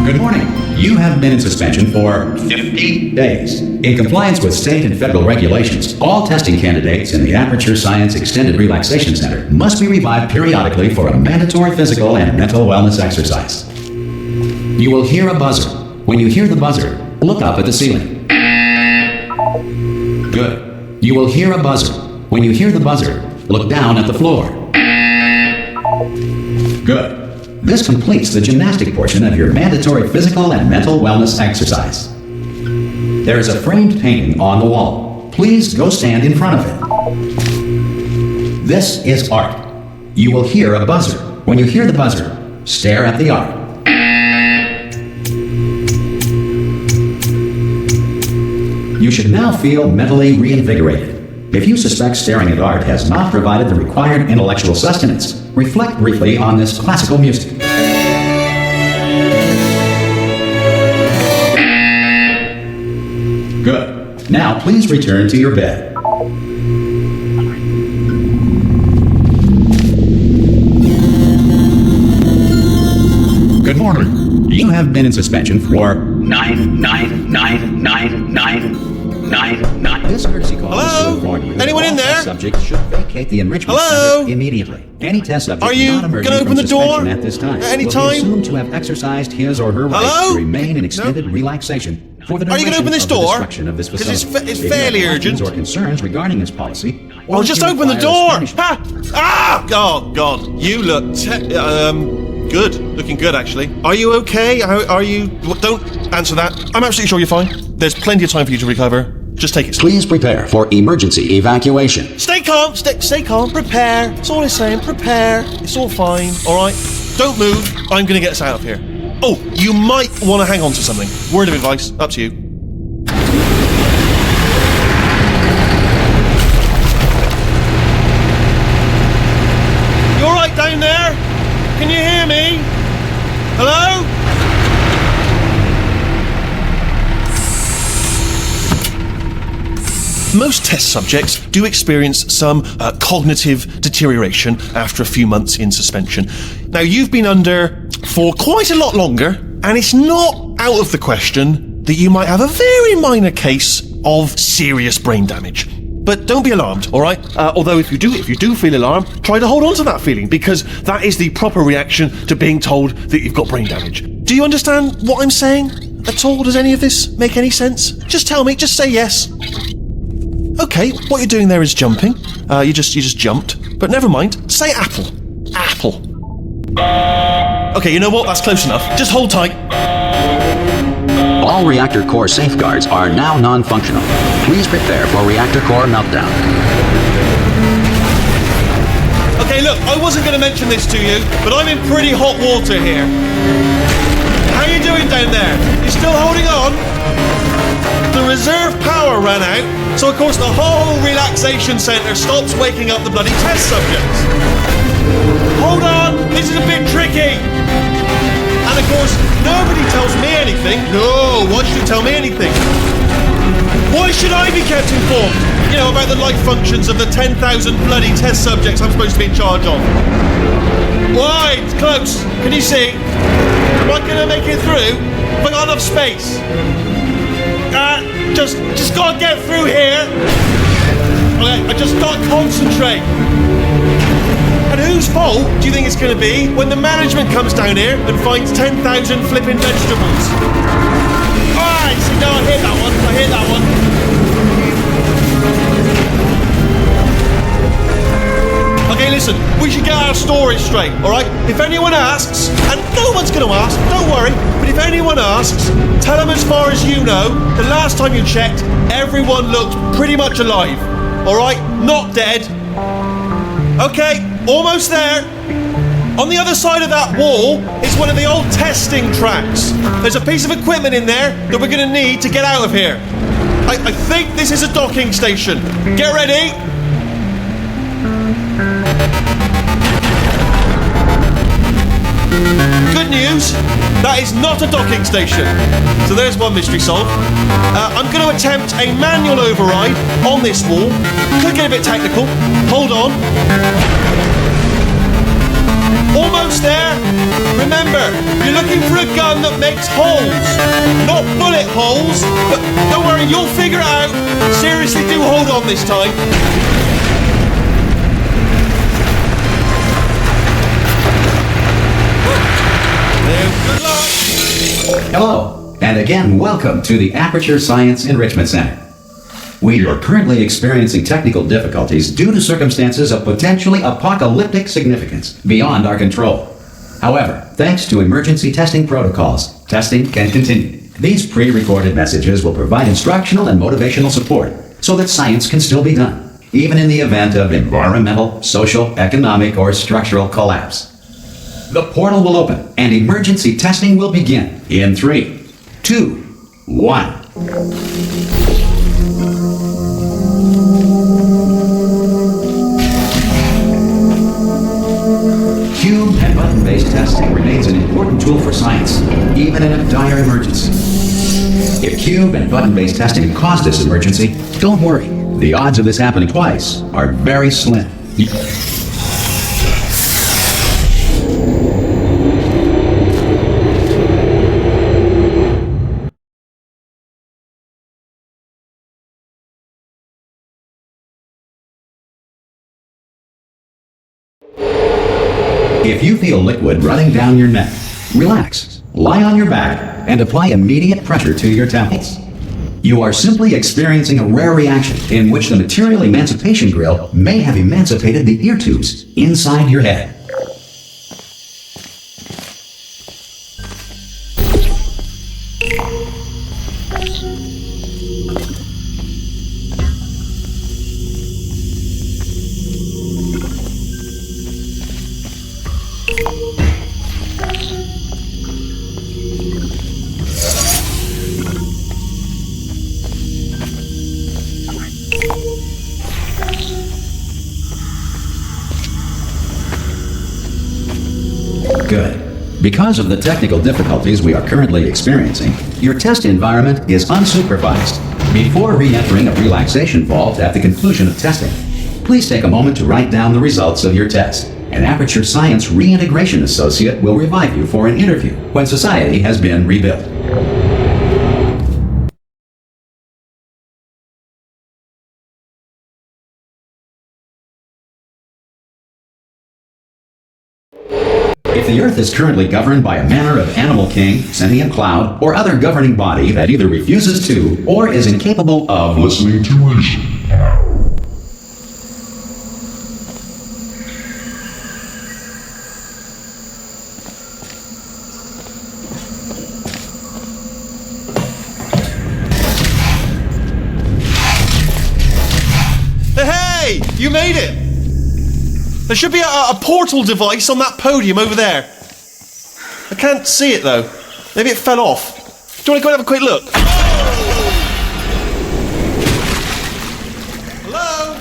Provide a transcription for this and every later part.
Good morning. You have been in suspension for 50 days. In compliance with state and federal regulations, all testing candidates in the Aperture Science Extended Relaxation Center must be revived periodically for a mandatory physical and mental wellness exercise. You will hear a buzzer. When you hear the buzzer, look up at the ceiling. Good. You will hear a buzzer. When you hear the buzzer, look down at the floor. Good. This completes the gymnastic portion of your mandatory physical and mental wellness exercise. There is a framed painting on the wall. Please go stand in front of it. This is art. You will hear a buzzer. When you hear the buzzer, stare at the art. You should now feel mentally reinvigorated. If you suspect staring at art has not provided the required intellectual sustenance, reflect briefly on this classical music. Good. Now please return to your bed. Good morning. You have been in suspension for 9999999. This courtesy call is to inform you that anyone in there? Subjects should vacate the enrichment center immediately. Any test subject Are you not emerging gonna from open the door suspension at this time at any will time? be assumed to have exercised his or her rights to remain in extended relaxation for the Are you duration gonna open this of the door? destruction of this 'Cause facility. it's If you fairly have questions urgent. or concerns regarding this policy, Well, just open the door! Ha! Ah! Oh, God. You look good. Looking good, actually. Are you okay? Are you... Well, don't answer that. I'm absolutely sure you're fine. There's plenty of time for you to recover. Just take it slow. Please prepare for emergency evacuation. Stay calm. Stay calm. Prepare. That's all I'm saying. Prepare. It's all fine. All right? Don't move. I'm going to get us out of here. Oh, you might want to hang on to something. Word of advice. Up to you. You all right down there? Can you hear me? Hello? Most test subjects do experience some cognitive deterioration after a few months in suspension. Now, you've been under for quite a lot longer, and it's not out of the question that you might have a very minor case of serious brain damage. But don't be alarmed, all right? Although if you do feel alarmed, try to hold on to that feeling, because that is the proper reaction to being told that you've got brain damage. Do you understand what I'm saying at all? Does any of this make any sense? Just tell me, just say yes. Okay, what you're doing there is jumping. You just jumped. But never mind. Say apple. Apple. Okay, you know what? That's close enough. Just hold tight. All reactor core safeguards are now non-functional. Please prepare for reactor core meltdown. Okay, look, I wasn't going to mention this to you, but I'm in pretty hot water here. How you doing down there? You still holding on? The reserve power ran out, so of course the whole relaxation centre stops waking up the bloody test subjects. Hold on, this is a bit tricky. And of course, nobody tells me anything. No, why should you tell me anything? Why should I be kept informed? You know, about the life functions of the 10,000 bloody test subjects I'm supposed to be in charge of. Why? It's close. Can you see? Am I gonna make it through? Have I got enough space? Just gotta get through here. Okay, I just gotta concentrate. And whose fault do you think it's gonna be when the management comes down here and finds 10,000 flipping vegetables? Alright, see, no, I hear that one. Okay, listen, we should get our stories straight, alright? If anyone asks, and no one's gonna ask, don't worry, but if anyone asks, tell them as far as you know, the last time you checked, everyone looked pretty much alive, alright? Not dead. Okay, almost there. On the other side of that wall is one of the old testing tracks. There's a piece of equipment in there that we're going to need to get out of here. I think this is a docking station. Get ready. Good news, that is not a docking station. So there's one mystery solved. I'm going to attempt a manual override on this wall. Could get a bit technical. Hold on. Almost there. Remember, you're looking for a gun that makes holes. Not bullet holes, but don't worry, you'll figure it out. Seriously, do hold on this time. Good luck. Hello, and again, welcome to the Aperture Science Enrichment Center. We are currently experiencing technical difficulties due to circumstances of potentially apocalyptic significance beyond our control. However, thanks to emergency testing protocols, testing can continue. These pre-recorded messages will provide instructional and motivational support so that science can still be done, even in the event of environmental, social, economic, or structural collapse. The portal will open and emergency testing will begin in 3, 2, 1. Cube and button-based testing remains an important tool for science, even in a dire emergency. If cube and button-based testing caused this emergency, don't worry. The odds of this happening twice are very slim. If you feel liquid running down your neck, relax, lie on your back, and apply immediate pressure to your temples. You are simply experiencing a rare reaction in which the material emancipation grill may have emancipated the ear tubes inside your head. Good. Because of the technical difficulties we are currently experiencing, your test environment is unsupervised. Before re-entering a relaxation vault at the conclusion of testing, please take a moment to write down the results of your test. An Aperture Science Reintegration Associate will revive you for an interview when society has been rebuilt. If the Earth is currently governed by a manner of animal king, sentient cloud, or other governing body that either refuses to or is incapable of listening to reason, Hey, you made it! There should be a portal device on that podium over there. I can't see it though. Maybe it fell off. Do you want to go and have a quick look? Hello?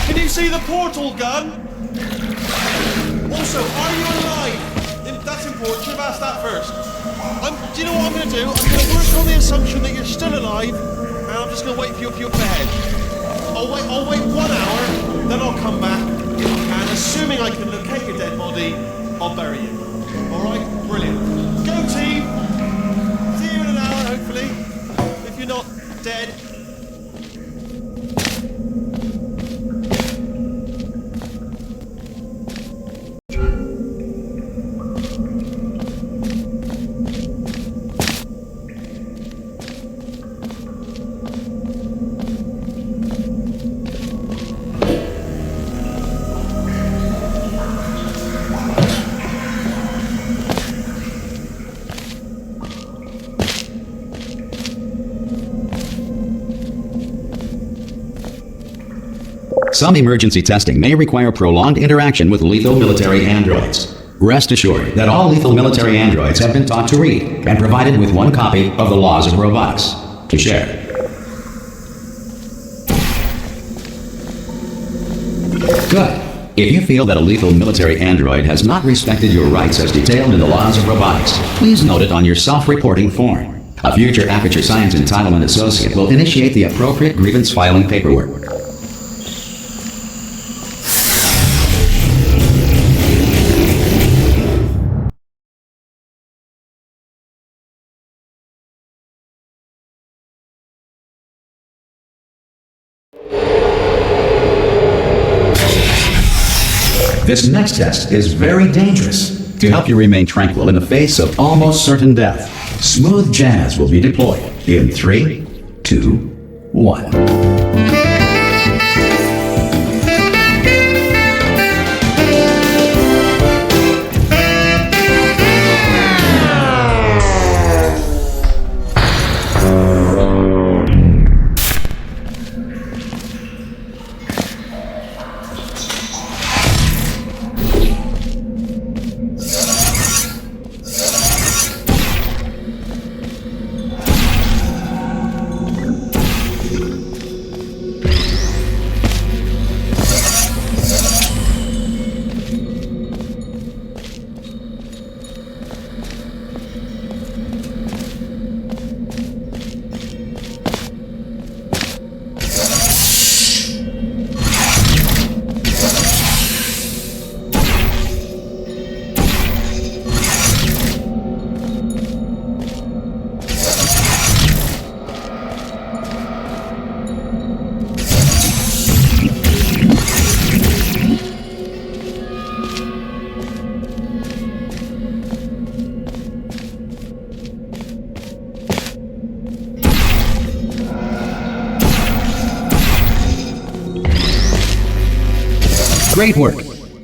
Can you see the portal gun? Also, are you alive? That's important. Should have asked that first. Do you know what I'm going to do? I'm going to work on the assumption that you're still alive, and I'm just going to wait for you up your bed. I'll wait 1 hour, then I'll come back. And assuming I can locate your dead body, I'll bury you. Alright? Brilliant. Go team! See you in an hour, hopefully. If you're not dead. Some emergency testing may require prolonged interaction with lethal military androids. Rest assured that all lethal military androids have been taught to read and provided with one copy of the Laws of Robotics to share. Good. If you feel that a lethal military android has not respected your rights as detailed in the Laws of Robotics, please note it on your self-reporting form. A future Aperture Science Entitlement Associate will initiate the appropriate grievance filing paperwork. This next test is very dangerous. To help you remain tranquil in the face of almost certain death, smooth jazz will be deployed in 3, 2, 1. Great work!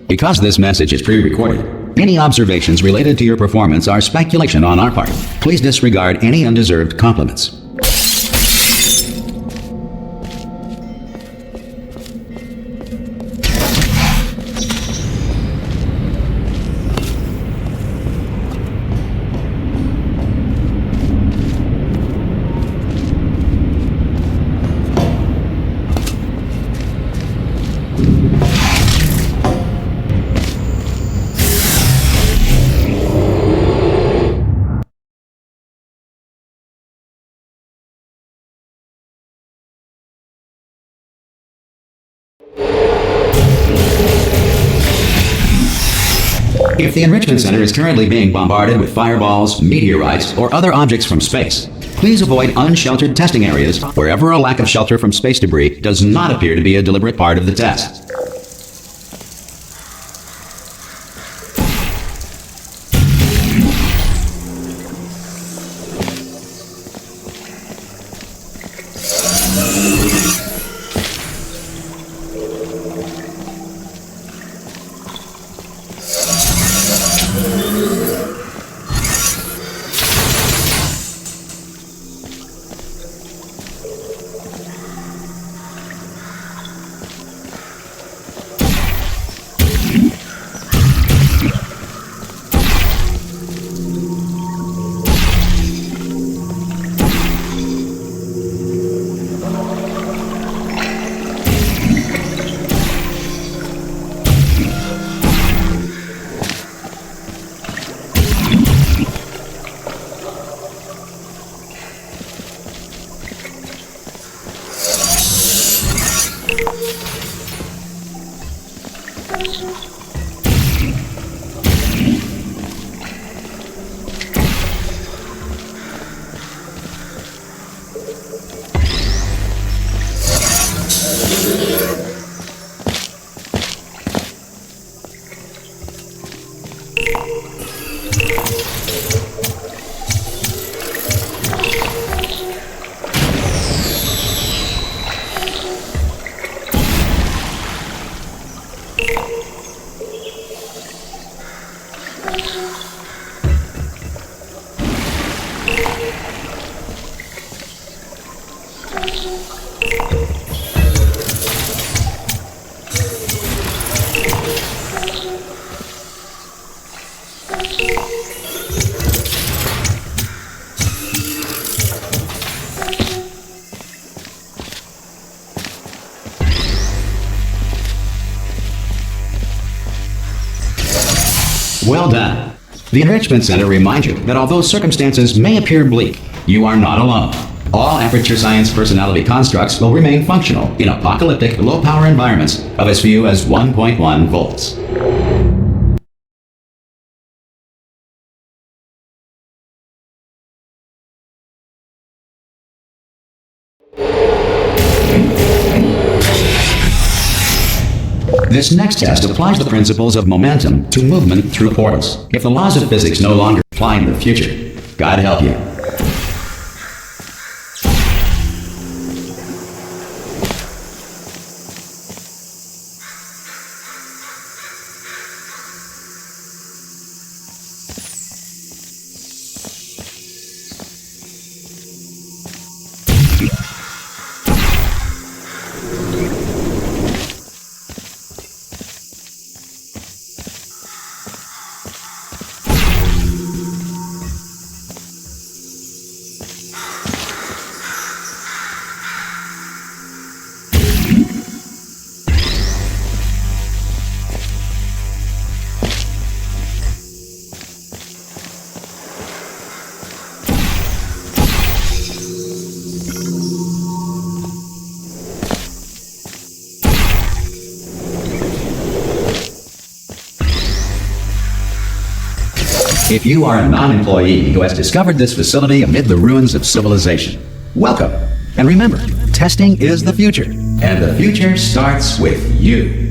Because this message is pre-recorded, any observations related to your performance are speculation on our part. Please disregard any undeserved compliments. If the Enrichment Center is currently being bombarded with fireballs, meteorites, or other objects from space, please avoid unsheltered testing areas wherever a lack of shelter from space debris does not appear to be a deliberate part of the test. Well done. The Enrichment Center reminds you that although circumstances may appear bleak, you are not alone. All Aperture Science personality constructs will remain functional in apocalyptic, low-power environments of as few as 1.1 volts. This next test applies the principles of momentum to movement through portals. If the laws of physics no longer apply in the future, God help you. If you are a non-employee who has discovered this facility amid the ruins of civilization, welcome. And remember, testing is the future, and the future starts with you.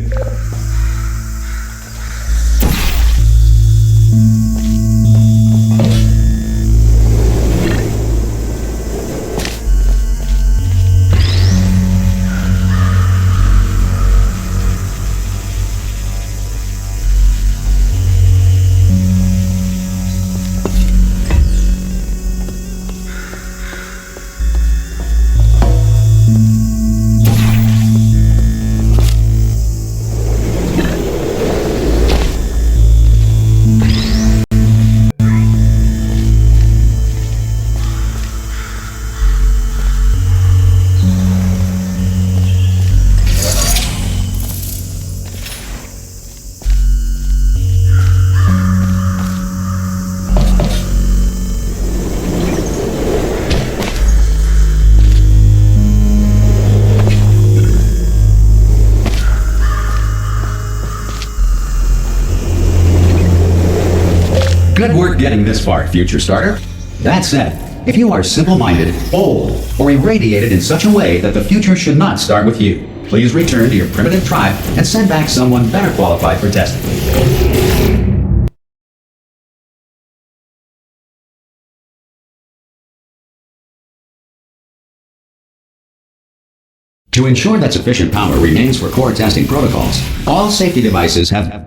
Good work getting this far, future starter. That said, if you are simple-minded, bold, or irradiated in such a way that the future should not start with you, please return to your primitive tribe and send back someone better qualified for testing. To ensure that sufficient power remains for core testing protocols, all safety devices have